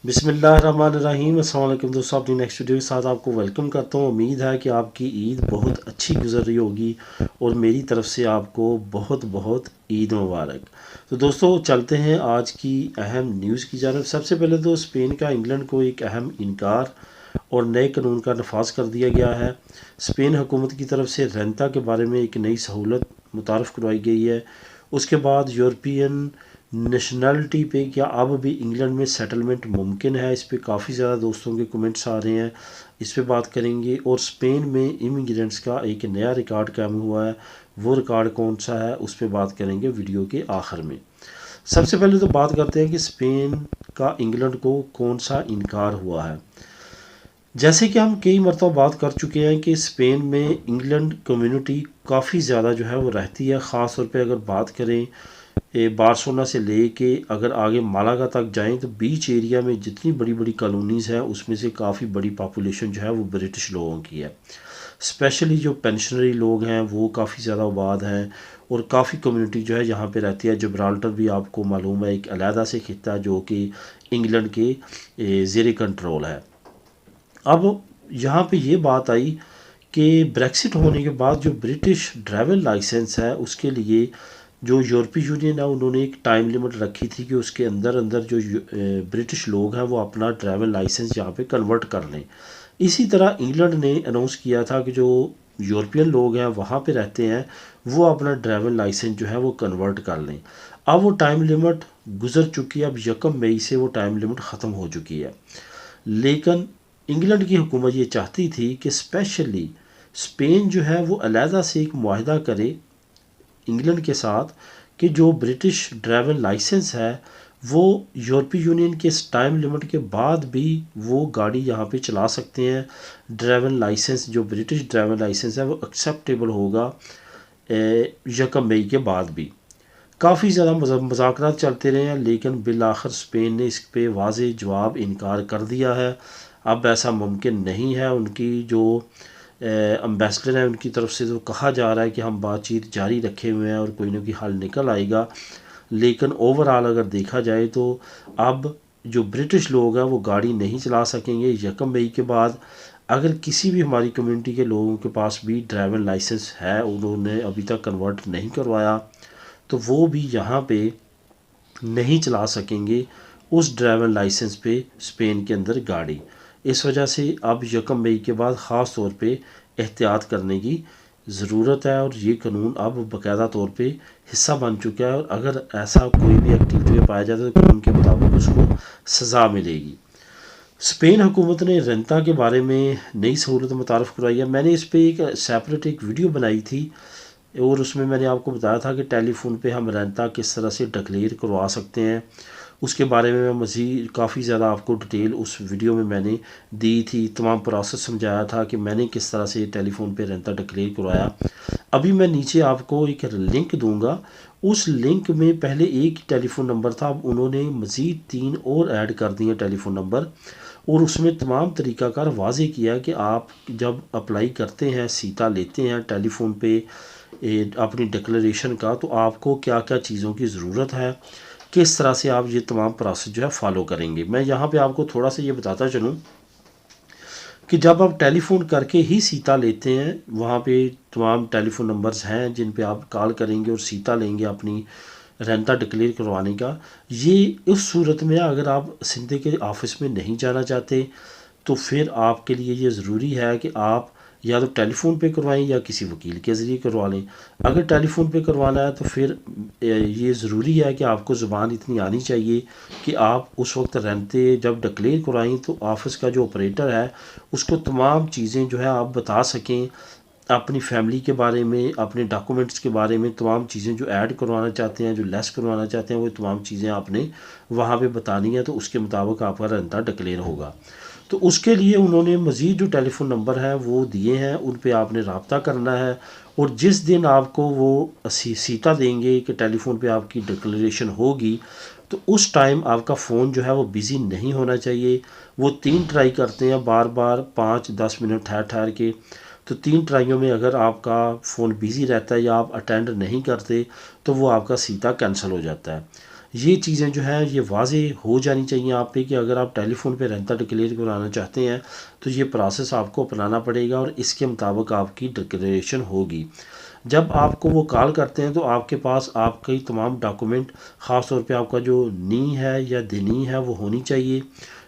बिस्मिल्लाहिर्रहमानिर्रहीम। अस्सलाम वालेकुम दोस्तों, अपनी नेक्स्ट वीडियो के साथ आपको वेलकम करता हूँ। उम्मीद है कि आपकी ईद बहुत अच्छी गुजर रही होगी और मेरी तरफ से आपको बहुत बहुत ईद मुबारक। तो दोस्तों चलते हैं आज की अहम न्यूज़ की जानब। सबसे पहले तो स्पेन का इंग्लैंड को एक अहम इनकार और नए कानून का नफाज कर दिया गया है। स्पेन हुकूमत की तरफ से रेंता के बारे में एक नई सहूलत मुतारफ़ करवाई गई है। उसके बाद यूरोपियन नेशनलिटी पे क्या अब भी इंग्लैंड में सेटलमेंट मुमकिन है, इस पे काफ़ी ज़्यादा दोस्तों के कमेंट्स आ रहे हैं, इस पे बात करेंगे। और स्पेन में इमिग्रेंट्स का एक नया रिकॉर्ड कायम हुआ है, वो रिकॉर्ड कौन सा है उस पर बात करेंगे वीडियो के आखिर में। सबसे पहले तो बात करते हैं कि स्पेन का इंग्लैंड को कौन सा इनकार हुआ है। जैसे कि हम कई मरतबा बात कर चुके हैं कि स्पेन में इंग्लैंड कम्युनिटी काफ़ी ज़्यादा जो है वो रहती है। ख़ास तौर पे अगर बात करें बार्सिलोना से ले के अगर आगे मालागा तक जाएं तो बीच एरिया में जितनी बड़ी बड़ी कॉलोनीज़ हैं उसमें से काफ़ी बड़ी पॉपुलेशन जो है वो ब्रिटिश लोगों की है। स्पेशली जो पेंशनरी लोग हैं वो काफ़ी ज़्यादा आबाद हैं और काफ़ी कम्युनिटी जो है यहाँ पे रहती है। जब्राल्टर भी आपको मालूम है एक अलहदा से खिता है जो कि इंग्लैंड के ज़ेर कंट्रोल है। अब यहाँ पे ये बात आई कि ब्रेक्सिट होने के बाद जो ब्रिटिश ड्राइविंग लाइसेंस है उसके लिए जो यूरोपीय यूनियन है उन्होंने एक टाइम लिमिट रखी थी कि उसके अंदर अंदर जो ब्रिटिश लोग हैं वो अपना ड्राइविंग लाइसेंस यहाँ पे कन्वर्ट कर लें। इसी तरह इंग्लैंड ने अनाउंस किया था कि जो यूरोपियन लोग हैं वहाँ पे रहते हैं वो अपना ड्राइविंग लाइसेंस जो है वो कन्वर्ट कर लें। अब वो टाइम लिमिट गुजर चुकी है, अब 1 मई से वो टाइम लिमिट ख़त्म हो चुकी है। लेकिन इंग्लैंड की हुकूमत ये चाहती थी कि स्पेशली स्पेन जो है वो अलहदा से एक मुआहदा करे इंग्लैंड के साथ कि जो ब्रिटिश ड्राइविंग लाइसेंस है वो यूरोपीय यूनियन के इस टाइम लिमिट के बाद भी वो गाड़ी यहाँ पे चला सकते हैं। ड्राइविंग लाइसेंस जो ब्रिटिश ड्राइविंग लाइसेंस है वो एक्सेप्टेबल होगा 1 मई के बाद भी। काफ़ी ज़्यादा मज़ाकरात चलते रहे हैं लेकिन बिल आखिर स्पेन ने इस पे वाज़ेह जवाब इनकार कर दिया है। अब ऐसा मुमकिन नहीं है। उनकी जो एम्बेसडर है उनकी तरफ से तो कहा जा रहा है कि हम बातचीत जारी रखे हुए हैं और कोई ना कोई हल निकल आएगा। लेकिन ओवरऑल अगर देखा जाए तो अब जो ब्रिटिश लोग हैं वो गाड़ी नहीं चला सकेंगे 1 मई के बाद। अगर किसी भी हमारी कम्युनिटी के लोगों के पास भी ड्राइविंग लाइसेंस है उन्होंने अभी तक कन्वर्ट नहीं करवाया तो वो भी यहाँ पे नहीं चला सकेंगे उस ड्राइविंग लाइसेंस पे स्पेन के अंदर गाड़ी। इस वजह से अब 1 मई के बाद ख़ास तौर पे एहतियात करने की ज़रूरत है और ये कानून अब बाकायदा तौर पे हिस्सा बन चुका है और अगर ऐसा कोई भी एक्टिविटी में पाया जाता है तो कानून के मुताबिक उसको सज़ा मिलेगी। स्पेन हुकूमत ने रेंता के बारे में नई सहूलत मुतारफ़ करवाई है। मैंने इस पर एक सेपरेट एक वीडियो बनाई थी और उसमें मैंने आपको बताया था कि टेलीफोन पे हम रेंता किस तरह से डिक्लेयर करवा सकते हैं। उसके बारे में मैं मज़ीद काफ़ी ज़्यादा आपको डिटेल उस वीडियो में मैंने दी थी, तमाम प्रोसेस समझाया था कि मैंने किस तरह से टेलीफोन पे रेंता डिक्लेयर करवाया। अभी मैं नीचे आपको एक लिंक दूंगा, उस लिंक में पहले एक टेलीफोन नंबर था, अब उन्होंने मज़ीद 3 और ऐड कर दिए टेलीफोन नंबर और उसमें तमाम तरीक़ाकार वाज़े किया कि आप जब अप्लाई करते हैं सीता लेते हैं टेलीफोन पे अपनी डिक्लेरेशन का तो आपको क्या क्या चीज़ों की ज़रूरत है, किस तरह से आप ये तमाम प्रोसेस जो है फॉलो करेंगे। मैं यहाँ पे आपको थोड़ा सा ये बताता चलूँ कि जब आप टेलीफ़ोन करके ही सीता लेते हैं वहाँ पे तमाम टेलीफ़ोन नंबर्स हैं जिन पे आप कॉल करेंगे और सीता लेंगे अपनी रेंता डिक्लेयर करवाने का। ये उस सूरत में अगर आप सिंधे के ऑफ़िस में नहीं जाना चाहते तो फिर आपके लिए ये ज़रूरी है कि आप या तो टेलीफ़ोन पे करवाएं या किसी वकील के ज़रिए करवा लें। अगर टेलीफ़ोन पे करवाना है तो फिर ये ज़रूरी है कि आपको ज़ुबान इतनी आनी चाहिए कि आप उस वक्त रेंते जब डिक्लेयर करवाएं तो ऑफ़िस का जो ऑपरेटर है उसको तमाम चीज़ें जो है आप बता सकें, अपनी फैमिली के बारे में, अपने डॉक्यूमेंट्स के बारे में, तमाम चीज़ें जो ऐड करवाना चाहते हैं, जो लेस करवाना चाहते हैं, वो तमाम चीज़ें आपने वहाँ पे बतानी है तो उसके मुताबिक आपका रेंता डिक्लेयर होगा। तो उसके लिए उन्होंने मज़ीद जो टेलीफ़ोन नंबर हैं वो दिए हैं, उन पे आपने रब्ता करना है और जिस दिन आपको वो सीता देंगे कि टेलीफ़ोन पे आपकी डिक्लेरेशन होगी तो उस टाइम आपका फ़ोन जो है वो बिज़ी नहीं होना चाहिए। वो 3 ट्राई करते हैं बार बार, 5-10 मिनट ठहर ठहर के, तो 3 ट्राइयों में अगर आपका फ़ोन बिज़ी रहता है या आप अटेंड नहीं करते तो वो आपका सीता कैंसिल हो जाता है। ये चीज़ें जो है ये वाज़े हो जानी चाहिए आप पे कि अगर आप टेलीफोन पे रेंता डिक्लेयर कराना चाहते हैं तो ये प्रोसेस आपको अपनाना पड़ेगा और इसके मुताबिक आपकी डिक्लेरेशन होगी। जब आपको वो कॉल करते हैं तो आपके पास आपके तमाम डॉक्यूमेंट, ख़ास तौर पे आपका जो नी है या दिनी है वो होनी चाहिए।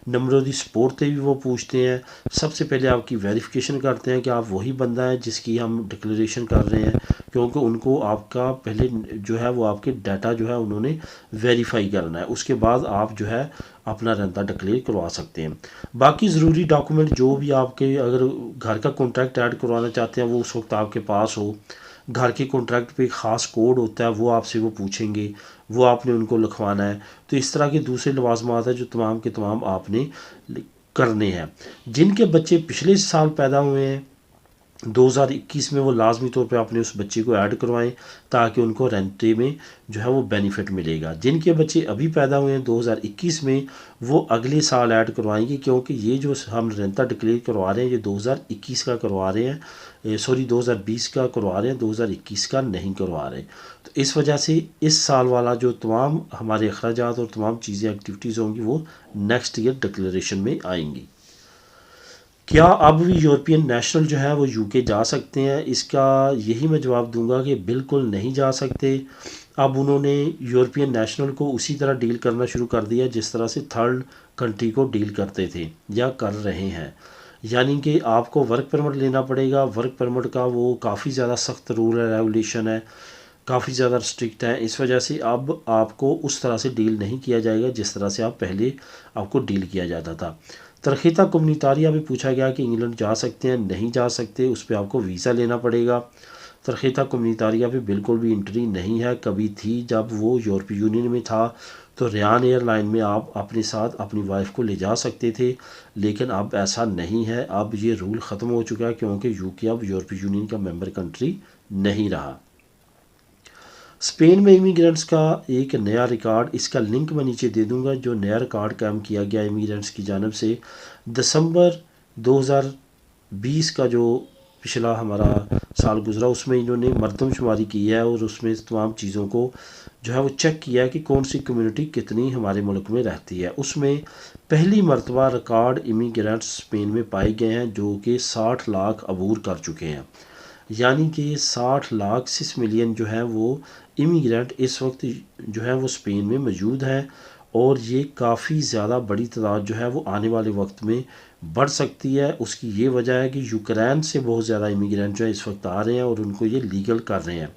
नंबर दी सपोर्ट भी वो पूछते हैं। सबसे पहले आपकी वेरिफिकेशन करते हैं कि आप वही बंदा है जिसकी हम डिक्लेरेशन कर रहे हैं, क्योंकि उनको आपका पहले जो है वो आपके डाटा जो है उन्होंने वेरीफाई करना है। उसके बाद आप जो है अपना रेंता डिक्लेयर करवा सकते हैं। बाकी ज़रूरी डॉक्यूमेंट जो भी आपके, अगर घर का कॉन्ट्रैक्ट ऐड करवाना चाहते हैं वो उस वक्त आपके पास हो। घर के कॉन्ट्रैक्ट पे ख़ास कोड होता है, वो आपसे वो पूछेंगे, वो आपने उनको लिखवाना है। तो इस तरह के दूसरे लवाजमात है जो तमाम के तमाम आपने करने हैं। जिनके बच्चे पिछले साल पैदा हुए हैं 2021 में, वो लाजमी तौर पे आपने उस बच्चे को ऐड करवाएं ताकि उनको रेंटे में जो है वो बेनिफिट मिलेगा। जिनके बच्चे अभी पैदा हुए हैं 2021 में, वो अगले साल ऐड करवाएंगे, क्योंकि ये जो हम रेंता डिक्लेयर करवा रहे हैं ये 2021 का करवा रहे हैं, सॉरी 2020 का करवा रहे हैं, 2021 का नहीं करवा रहे। तो इस वजह से इस साल वाला जो तमाम हमारे अखराजात और तमाम चीज़ें एक्टिविटीज़ होंगी वो नेक्स्ट ईयर डिक्लेरेशन में आएंगी। क्या अब भी यूरोपियन नेशनल जो है वो यूके जा सकते हैं? इसका यही मैं जवाब दूंगा कि बिल्कुल नहीं जा सकते। अब उन्होंने यूरोपियन नेशनल को उसी तरह डील करना शुरू कर दिया जिस तरह से थर्ड कंट्री को डील करते थे या कर रहे हैं। यानी कि आपको वर्क परमिट लेना पड़ेगा। वर्क परमिट का वो काफ़ी ज़्यादा सख्त रूल है, रेगुलेशन है, काफ़ी ज़्यादा स्ट्रिक्ट है। इस वजह से अब आपको उस तरह से डील नहीं किया जाएगा जिस तरह से आप पहले आपको डील किया जाता था। तरखीता कम्युनिटारिया में पूछा गया कि इंग्लैंड जा सकते हैं, नहीं जा सकते, उस पर आपको वीज़ा लेना पड़ेगा। तरखीता कम्युनिटारिया पे बिल्कुल भी एंट्री नहीं है। कभी थी जब वो यूरोपीय यूनियन में था तो रियान एयरलाइन में आप अपने साथ अपनी वाइफ को ले जा सकते थे, लेकिन अब ऐसा नहीं है। अब ये रूल ख़त्म हो चुका है क्योंकि यूके अब यूरोपीय यूनियन का मेंबर कंट्री नहीं रहा। स्पेन में इमिग्रेंट्स का एक नया रिकॉर्ड, इसका लिंक मैं नीचे दे दूंगा, जो नया रिकॉर्ड कायम किया गया इमिग्रेंट्स की जानब से। दिसंबर 2020 का जो पिछला हमारा साल गुजरा उसमें इन्होंने मरदमशुमारी की है और उसमें तमाम चीज़ों को जो है वो चेक किया है कि कौन सी कम्युनिटी कितनी हमारे मुल्क में रहती है। उसमें पहली मरतबा रिकॉर्ड इमिग्रेंट्स स्पेन में पाए गए हैं जो कि 60 लाख अबूर कर चुके हैं। यानी कि 60 लाख 6 मिलियन जो है वो इमिग्रेंट इस वक्त जो है वो स्पेन में मौजूद हैं, और ये काफ़ी ज़्यादा बड़ी तादाद जो है वो आने वाले वक्त में बढ़ सकती है। उसकी ये वजह है कि यूक्रेन से बहुत ज़्यादा इमिग्रेंट जो है इस वक्त आ रहे हैं और उनको ये लीगल कर रहे हैं।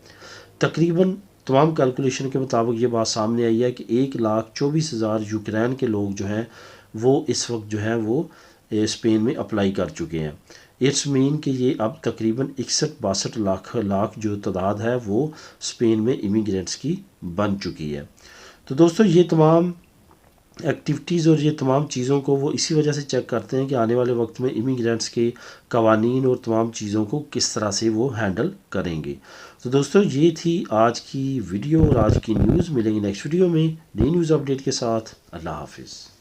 तकरीबन तमाम कैलकुलेशन के मुताबिक ये बात सामने आई है कि 1,24,000 यूक्रेन के लोग जो हैं वो इस वक्त जो है वो स्पेन में अप्लाई कर चुके हैं। इट्स मीन कि ये अब तकरीबन 61-62 लाख जो तादाद है वो स्पेन में इमिग्रेंट्स की बन चुकी है। तो दोस्तों ये तमाम एक्टिविटीज़ और ये तमाम चीज़ों को वो इसी वजह से चेक करते हैं कि आने वाले वक्त में इमिग्रेंट्स के कवानीन और तमाम चीज़ों को किस तरह से वो हैंडल करेंगे। तो दोस्तों ये थी आज की वीडियो और आज की न्यूज़। मिलेंगे नेक्स्ट वीडियो में नई न्यूज़ अपडेट के साथ। अल्लाह हाफिज़।